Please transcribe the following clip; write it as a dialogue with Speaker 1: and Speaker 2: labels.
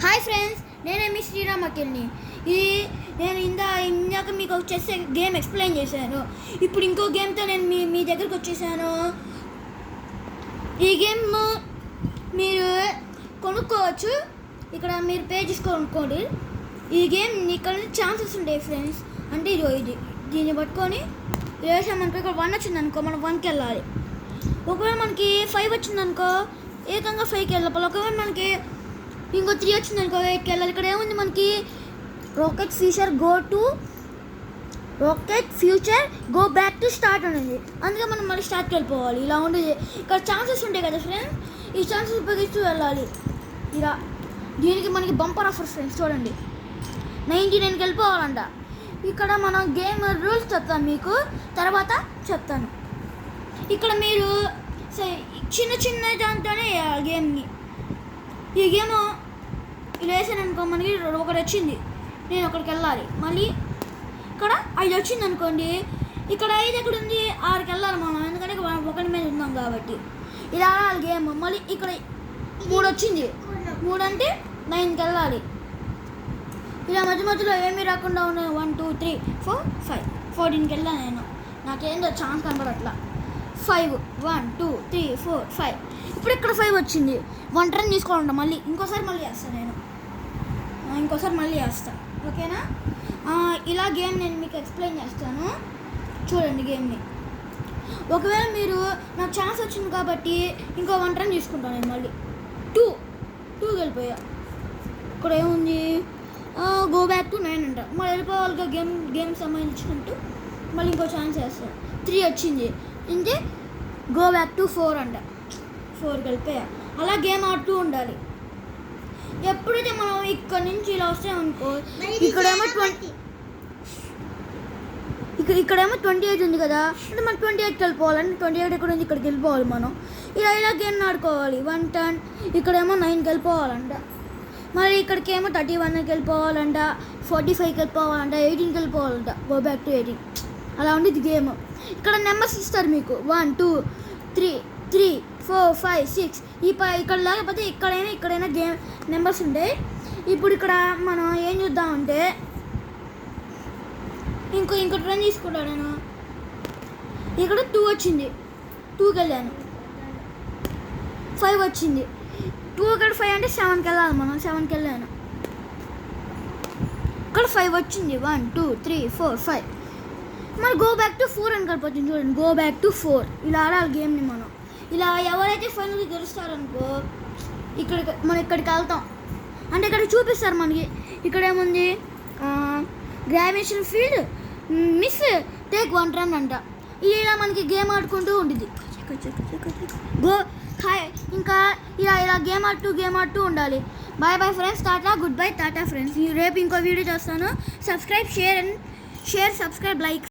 Speaker 1: Hi friends, నేనే మీ శ్రీరామ్ అఖిల్ని. నేను ఇందాక మీకు వచ్చేసి గేమ్ ఎక్స్ప్లెయిన్ చేశాను. ఇప్పుడు ఇంకో గేమ్తో నేను మీ దగ్గరకు వచ్చేసాను. ఈ గేమ్ మీరు కొనుక్కోవచ్చు. ఇక్కడ మీరు పే చేసి కొనుక్కోండి. ఈ గేమ్ ఇక్కడ ఛాన్సెస్ ఉంటాయి ఫ్రెండ్స్. అంటే ఇది దీన్ని పట్టుకొని వేసామనుకో, ఇక్కడ 1 వచ్చిందనుకో మనం 1కి వెళ్ళాలి. ఒకవేళ మనకి 5 వచ్చిందనుకో ఏకంగా 5కి వెళ్ళాలి. ఒకవేళ మనకి ఇంకో 3 వచ్చిందనుకో 8కి వెళ్ళాలి. ఇక్కడ ఏముంది మనకి rocket future go back to start అనేది. అందుకే మనం మళ్ళీ స్టార్ట్కి వెళ్ళిపోవాలి. ఇలా ఉండేది. ఇక్కడ ఛాన్సెస్ ఉంటాయి కదా ఫ్రెండ్స్, ఈ ఛాన్సెస్ ఉపయోగిస్తూ వెళ్ళాలి. ఇలా దీనికి మనకి బంపర్ ఆఫర్ ఫ్రెండ్స్. చూడండి, 99కి వెళ్ళిపోవాలంట. ఇక్కడ మనం గేమ్ రూల్స్ చెప్తాను మీకు, తర్వాత చెప్తాను. ఇక్కడ మీరు చిన్న దాంతోనే గేమ్ని ఈ గేమ్ ఇలా వేసాను అనుకో, మనకి ఒకటి వచ్చింది, నేను ఒకడికి వెళ్ళాలి. మళ్ళీ ఇక్కడ 5 వచ్చింది అనుకోండి, ఇక్కడ 5 ఎక్కడ ఉంది, 6కి వెళ్ళాలి మనం, ఎందుకంటే ఒకటి మీద ఉన్నాం కాబట్టి. ఇలా ఆడాలి గేమ్. మళ్ళీ ఇక్కడ 3 వచ్చింది, 3 అంటే 9కి వెళ్ళాలి. ఇలా మధ్యలో ఏమీ రాకుండా ఉన్నాయి. 1 2 3 4 5 14కి వెళ్ళాను నేను. నాకేందో ఛాన్స్ కనబడట్లా. 5 1 2 3 4 5. ఇప్పుడు ఇక్కడ 5 వచ్చింది. 1 టర్న్ తీసుకోవాలంట. మళ్ళీ ఇంకోసారి చేస్తాను నేను. ఇంకోసారి చేస్తాను. ఓకేనా? ఇలా గేమ్ నేను మీకు ఎక్స్ప్లెయిన్ చేస్తాను. చూడండి గేమ్ని. ఒకవేళ మీరు నాకు ఛాన్స్ వచ్చింది కాబట్టి ఇంకో 1 టర్న్ తీసుకుంటాను నేను. మళ్ళీ 2కి వెళ్ళిపోయా. ఇక్కడ ఏముంది, గో బ్యాక్ టు 9 అంట. మళ్ళీ వెళ్ళిపోవాలిగా గేమ్ సంబంధించినట్టు. మళ్ళీ ఇంకో ఛాన్స్ వేస్తాను. 3 వచ్చింది, ఇంకే గో బ్యాక్ టు 4 అంట. 4కి వెళ్ళిపోయా. అలా గేమ్ ఆడుతూ ఉండాలి. ఎప్పుడైతే మనం ఇక్కడ నుంచి ఇలా వస్తామనుకో, ఇక్కడేమో 28 ఉంది కదా, అంటే మనం 28కి వెళ్ళిపోవాలంటే 28 ఎక్కడ ఉంది, ఇక్కడికి వెళ్ళిపోవాలి మనం. ఇలా గేమ్ ఆడుకోవాలి. 1 టర్న్. ఇక్కడేమో 9కి వెళ్ళిపోవాలంట. మళ్ళీ ఇక్కడికేమో 31కి వెళ్ళిపోవాలంట, 45కి వెళ్ళిపోవాలంట, 18కి వెళ్ళిపోవాలంట. Go back to 18. అలా ఉండేది గేమ్. ఇక్కడ నెంబర్స్ ఇస్తారు మీకు. 1 2 3 4 5 6. ఇక్కడ లేకపోతే ఇక్కడైనా గేమ్ నెంబర్స్ ఉంటాయి. ఇప్పుడు ఇక్కడ మనం ఏం చూద్దామంటే, ఇంకో రన్ తీసుకుంటాను నేను. ఇక్కడ 2 వచ్చింది, 2కి వెళ్ళాను. 5 వచ్చింది, 2 ఇక్కడ 5 అంటే 7కి వెళ్ళాలి మనం. 7కి వెళ్ళాను. ఇక్కడ 5 వచ్చింది, 1 2 3 4 5. మరి గో బ్యాక్ టు 4 అని కలిపోతుంది. చూడండి, గో బ్యాక్ టు 4. ఇలా ఆడాలి గేమ్ని మనం. ఇలా ఎవరైతే ఫైనల్గా గెలుస్తారనుకో, మనం ఇక్కడికి వెళ్తాం. అంటే ఇక్కడ చూపిస్తారు మనకి. ఇక్కడ ఏముంది, gravitation field miss take 1 run అంట. ఇలా మనకి గేమ్ ఆడుకుంటూ ఉంటుంది. ఇంకా ఇలా గేమ్ ఆడుతూ ఉండాలి. Bye friends. Tata, goodbye. Tata friends. రేపు ఇంకో వీడియో చేస్తాను. Subscribe, share, subscribe, like.